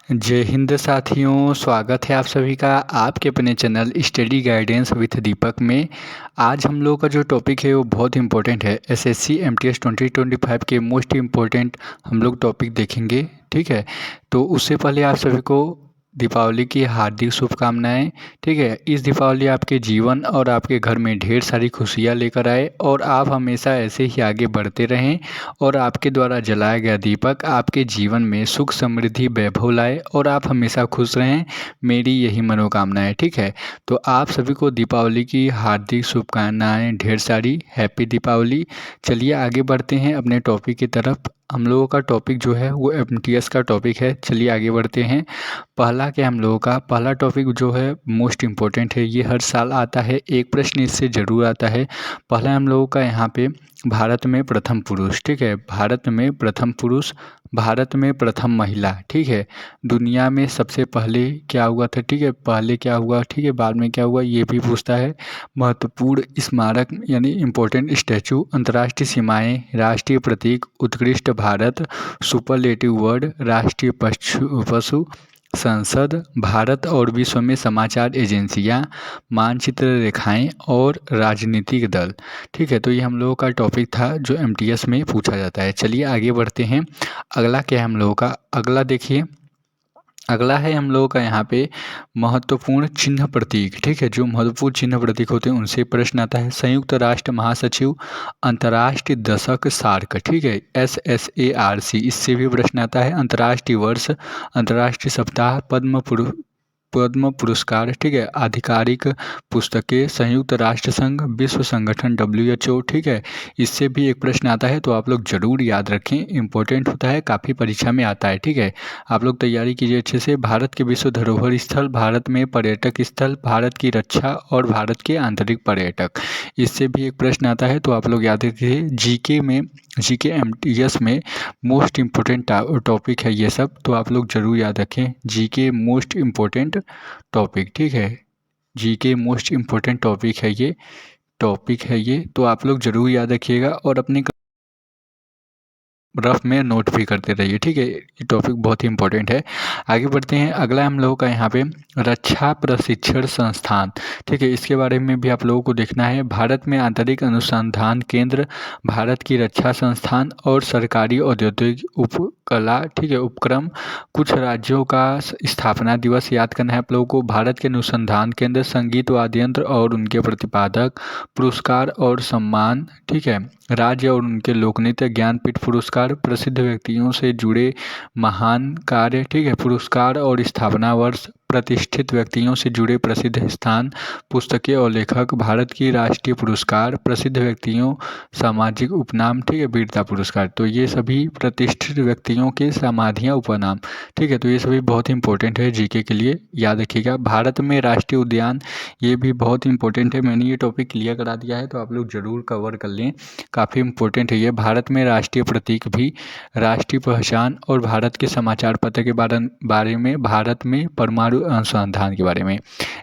जय हिंद साथियों, स्वागत है आप सभी का आपके अपने चैनल स्टडी गाइडेंस विथ दीपक में। आज हम लोग का जो टॉपिक है वो बहुत इंपॉर्टेंट है। एसएससी एमटीएस 2025 के मोस्ट इम्पोर्टेंट हम लोग टॉपिक देखेंगे, ठीक है। तो उससे पहले आप सभी को दीपावली की हार्दिक शुभकामनाएं, ठीक है। इस दीपावली आपके जीवन और आपके घर में ढेर सारी खुशियां लेकर आए और आप हमेशा ऐसे ही आगे बढ़ते रहें और आपके द्वारा जलाया गया दीपक आपके जीवन में सुख समृद्धि वैभव लाए और आप हमेशा खुश रहें, मेरी यही मनोकामना है, ठीक है। तो आप सभी को दीपावली की हार्दिक शुभकामनाएं ढेर सारी। हैप्पी दीपावली। चलिए आगे बढ़ते हैं अपने टॉपिक की तरफ। हम लोगों का टॉपिक जो है वो एमटीएस का टॉपिक है। चलिए आगे बढ़ते हैं। पहला क्या हम लोगों का पहला टॉपिक जो है मोस्ट इम्पोर्टेंट है, ये हर साल आता है, एक प्रश्न इससे ज़रूर आता है। पहला हम लोगों का यहाँ पे भारत में प्रथम पुरुष, ठीक है। भारत में प्रथम पुरुष, भारत में प्रथम महिला, ठीक है। दुनिया में सबसे पहले क्या हुआ था, ठीक है। पहले क्या हुआ, ठीक है, बाद में क्या हुआ, ये भी पूछता है। महत्वपूर्ण स्मारक यानी इम्पोर्टेंट स्टैचू, अंतर्राष्ट्रीय सीमाएं, राष्ट्रीय प्रतीक, उत्कृष्ट भारत, सुपरलेटिव वर्ड, राष्ट्रीय पशु, संसद, भारत और विश्व में समाचार एजेंसियां, मानचित्र रेखाएं और राजनीतिक दल, ठीक है। तो ये हम लोगों का टॉपिक था जो एमटीएस में पूछा जाता है। चलिए आगे बढ़ते हैं। अगला क्या है हम लोगों का, अगला देखिए, अगला है हम लोगों का यहाँ पे महत्वपूर्ण चिन्ह प्रतीक, ठीक है। जो महत्वपूर्ण चिन्ह प्रतीक होते हैं उनसे प्रश्न आता है। संयुक्त राष्ट्र महासचिव, अंतर्राष्ट्रीय दशक सार्क, ठीक है, SSARC, इससे भी प्रश्न आता है। अंतर्राष्ट्रीय वर्ष, अंतर्राष्ट्रीय सप्ताह, पद्म पुरस्कार, ठीक है। आधिकारिक पुस्तकें, संयुक्त राष्ट्र संघ, विश्व संगठन WHO, ठीक है। इससे भी एक प्रश्न आता है, तो आप लोग ज़रूर याद रखें, इंपॉर्टेंट होता है, काफ़ी परीक्षा में आता है, ठीक है। आप लोग तैयारी कीजिए अच्छे से। भारत के विश्व धरोहर स्थल, भारत में पर्यटक स्थल, भारत की रक्षा और भारत के आंतरिक पर्यटक, इससे भी एक प्रश्न आता है, तो आप लोग याद रखिए। जीके एमटीएस में मोस्ट इम्पोर्टेंट टॉपिक है ये सब, तो आप लोग ज़रूर याद रखें। जीके मोस्ट इम्पोर्टेंट टॉपिक, ठीक है। जीके मोस्ट इम्पोर्टेंट टॉपिक है ये, तो आप लोग ज़रूर याद रखिएगा और अपने रफ में नोट भी करते रहिए, ठीक है। ये टॉपिक बहुत ही इंपॉर्टेंट है। आगे बढ़ते हैं। अगला हम लोगों का यहाँ पे रक्षा प्रशिक्षण संस्थान, ठीक है। इसके बारे में भी आप लोगों को देखना है। भारत में आंतरिक अनुसंधान केंद्र, भारत की रक्षा संस्थान और सरकारी औद्योगिक उपकला, ठीक है, उपक्रम। कुछ राज्यों का स्थापना दिवस याद करना है आप लोगों को। भारत के अनुसंधान केंद्र, संगीत वाद्य यंत्र और उनके प्रतिपादक, पुरस्कार और सम्मान, ठीक है। राज्य और उनके लोकनृत्य, ज्ञानपीठ पुरस्कार, प्रसिद्ध व्यक्तियों से जुड़े महान कार्य, ठीक है। पुरस्कार और स्थापना वर्ष, प्रतिष्ठित व्यक्तियों से जुड़े प्रसिद्ध स्थान, पुस्तकें और लेखक, भारत की राष्ट्रीय पुरस्कार, प्रसिद्ध व्यक्तियों, सामाजिक उपनाम, ठीक है, वीरता पुरस्कार। तो ये सभी प्रतिष्ठित व्यक्तियों के समाधियाँ, उपनाम, ठीक है। तो ये सभी बहुत इंपॉर्टेंट है जीके के लिए, याद रखिएगा। भारत में राष्ट्रीय उद्यान, ये भी बहुत इंपॉर्टेंट है। मैंने ये टॉपिक क्लियर करा दिया है, तो आप लोग ज़रूर कवर कर लें, काफ़ी इंपॉर्टेंट है ये। भारत में राष्ट्रीय प्रतीक भी, राष्ट्रीय पहचान और भारत के समाचार पत्र के बारे में, भारत में परमाणु अनुसंधान के बारे में।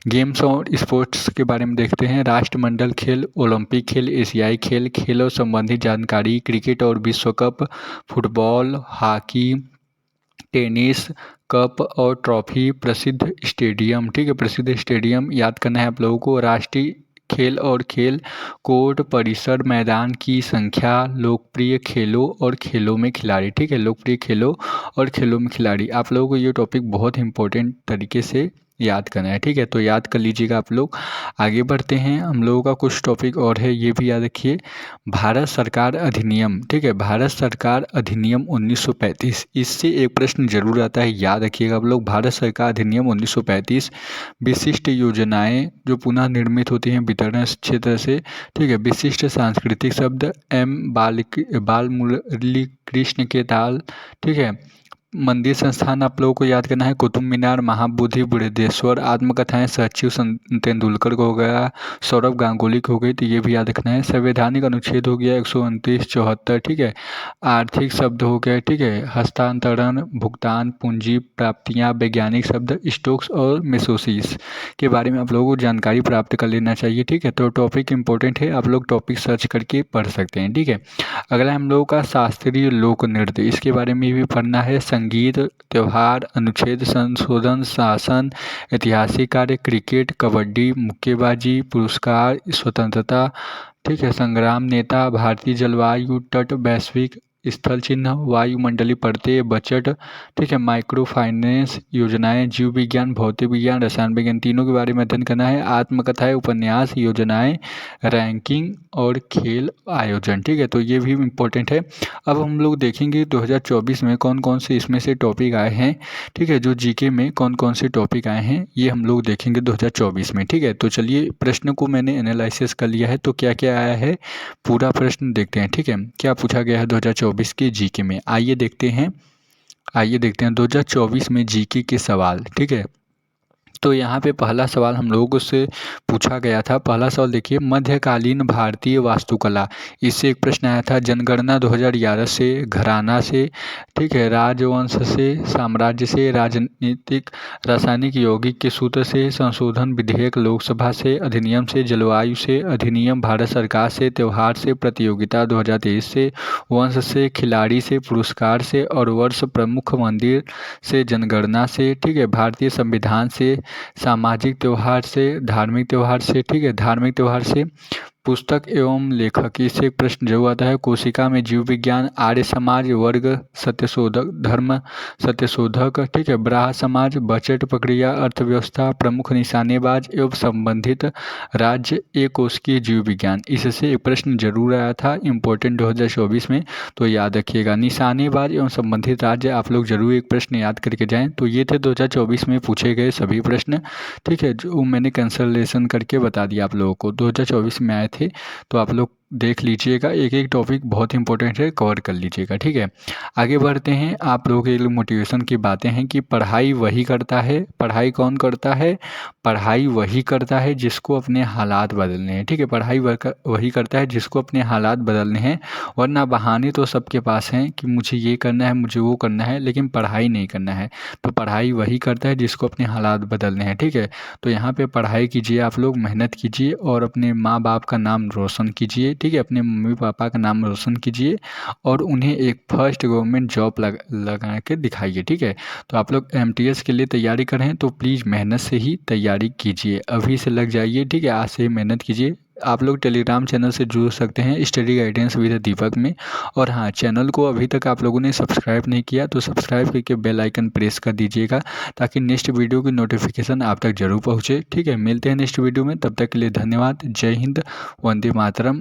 गेम्स और स्पोर्ट्स के बारे में देखते हैं। राष्ट्रमंडल खेल, ओलंपिक खेल, एशियाई खेल, खेलों संबंधी जानकारी, क्रिकेट और विश्व cup, football, hockey, tennis, cup और ट्रॉफी, प्रसिद्ध स्टेडियम, ठीक है, प्रसिद्ध स्टेडियम याद करना है आप लोगों को। राष्ट्रीय खेल और खेल, कोर्ट, परिसर, मैदान की संख्या, लोकप्रिय खेलों और खेलों में खिलाड़ी, ठीक है। लोकप्रिय खेलों और खेलों में खिलाड़ी, आप लोगों को ये टॉपिक बहुत इंपॉर्टेंट तरीके से याद करना है, ठीक है। तो याद कर लीजिएगा आप लोग। आगे बढ़ते हैं। हम लोगों का कुछ टॉपिक और है, ये भी याद रखिए। भारत सरकार अधिनियम, ठीक है, भारत सरकार अधिनियम 1935, इससे एक प्रश्न जरूर आता है, याद रखिएगा आप लोग। भारत सरकार अधिनियम 1935, विशिष्ट योजनाएं जो पुनः निर्मित होती हैं वितरण क्षेत्र से, ठीक है। विशिष्ट सांस्कृतिक शब्द, बाल मुरली कृष्ण के ताल, ठीक है। मंदिर संस्थान आप लोगों को याद करना है। कुतुब मीनार, महाबोधि, बृहदेश्वर, आत्मकथाएं, सचिव तेंदुलकर को हो गया, सौरभ गांगुली को हो गई, तो ये भी याद रखना है। संवैधानिक अनुच्छेद हो गया 129, 74, ठीक है। आर्थिक शब्द हो गया, ठीक है। हस्तांतरण, भुगतान, पूंजी, प्राप्तियां, वैज्ञानिक शब्द, स्टोक्स और मेसोसिस के बारे में आप लोगों को जानकारी प्राप्त कर लेना चाहिए, ठीक है। तो टॉपिक इंपॉर्टेंट है, आप लोग टॉपिक सर्च करके पढ़ सकते हैं, ठीक है। अगला हम लोगों का शास्त्रीय लोक नृत्य, इसके बारे में भी पढ़ना है। संगीत, त्योहार, अनुच्छेद संशोधन, शासन, ऐतिहासिक कार्य, क्रिकेट, कबड्डी, मुक्केबाजी, पुरस्कार, स्वतंत्रता, ठीक है, संग्राम, नेता, भारतीय जलवायु, तट, वैश्विक स्थल चिन्ह, वायुमंडलीय परतें, बजट, ठीक है, माइक्रो फाइनेंस योजनाएं, जीव विज्ञान, भौतिक विज्ञान, रसायन विज्ञान, तीनों के बारे में अध्ययन करना है। आत्मकथाएं, उपन्यास, योजनाएं, रैंकिंग और खेल आयोजन, ठीक है, तो ये भी इम्पोर्टेंट है। अब हम लोग देखेंगे 2024 में कौन कौन से इसमें से टॉपिक आए हैं, ठीक है, जो जीके में कौन कौन से टॉपिक आए हैं ये हम लोग देखेंगे 2024 में, ठीक है। तो चलिए प्रश्न को मैंने एनालिसिस कर लिया है, तो क्या क्या आया है पूरा प्रश्न देखते हैं, ठीक है, क्या पूछा गया है 2024 के जीके में। आइए देखते हैं 2024 में जीके के सवाल, ठीक है। तो यहाँ पे पहला सवाल हम लोगों से पूछा गया था। पहला सवाल देखिए, मध्यकालीन भारतीय वास्तुकला, इससे एक प्रश्न आया था। जनगणना 2011 से, घराना से, ठीक है, राजवंश से, साम्राज्य से, राजनीतिक, रासायनिक, यौगिक के सूत्र से, संशोधन विधेयक लोकसभा से, अधिनियम से, जलवायु से, अधिनियम भारत सरकार से, त्योहार से, प्रतियोगिता 2023 से, वंश से, खिलाड़ी से, पुरस्कार से, और वर्ष प्रमुख मंदिर से, जनगणना से, ठीक है, भारतीय संविधान से, सामाजिक त्यौहार से, धार्मिक त्यौहार से, ठीक है, धार्मिक त्यौहार से, पुस्तक एवं लेखक, इससे एक प्रश्न जरूर आता है। कोशिका में जीव विज्ञान, आर्य समाज, वर्ग सत्यशोधक, धर्म सत्यशोधक, ठीक है, ब्राह्म समाज, बजट प्रक्रिया, अर्थव्यवस्था, प्रमुख निशानेबाज एवं संबंधित राज्य, एक कोशिकीय जीव विज्ञान, इससे एक प्रश्न जरूर आया था इम्पोर्टेंट 2024 में, तो याद रखिएगा। निशानेबाज एवं संबंधित राज्य आप लोग जरूर एक प्रश्न याद करके जाएं। तो ये थे 2024 में पूछे गए सभी प्रश्न, ठीक है, जो मैंने कैंसलेशन करके बता दिया आप लोगों को 2024 में आए थे, तो आप लोग देख लीजिएगा, एक एक टॉपिक बहुत इंपॉर्टेंट है, कवर कर लीजिएगा, ठीक है। आगे बढ़ते हैं। आप लोगों के लिए मोटिवेशन की बातें हैं कि पढ़ाई वही करता है, पढ़ाई कौन करता है, पढ़ाई वही करता है जिसको अपने हालात बदलने हैं, ठीक है, पढ़ाई वही करता है जिसको अपने हालात बदलने हैं, वरना बहाने तो सबके पास हैं कि मुझे ये करना है, मुझे वो करना है, लेकिन पढ़ाई नहीं करना है। तो पढ़ाई वही करता है जिसको अपने हालात बदलने हैं, ठीक है। तो यहाँ पे पढ़ाई कीजिए, आप लोग मेहनत कीजिए और अपने माँ बाप का नाम रोशन कीजिए, ठीक है, अपने मम्मी पापा का नाम रोशन कीजिए और उन्हें एक फर्स्ट गवर्नमेंट जॉब लगा के दिखाइए, ठीक है। तो आप लोग एमटीएस के लिए तैयारी कर रहे हैं तो प्लीज़ मेहनत से ही तैयारी कीजिए, अभी से लग जाइए, ठीक है, आज से ही मेहनत कीजिए। आप लोग टेलीग्राम चैनल से जुड़ सकते हैं स्टडी गाइडेंस विद दीपक में। और हाँ, चैनल को अभी तक आप लोगों ने सब्सक्राइब नहीं किया तो सब्सक्राइब करके बेल आइकन प्रेस कर दीजिएगा, ताकि नेक्स्ट वीडियो की नोटिफिकेशन आप तक जरूर पहुँचे, ठीक है। मिलते हैं नेक्स्ट वीडियो में, तब तक के लिए धन्यवाद। जय हिंद, वंदे मातरम।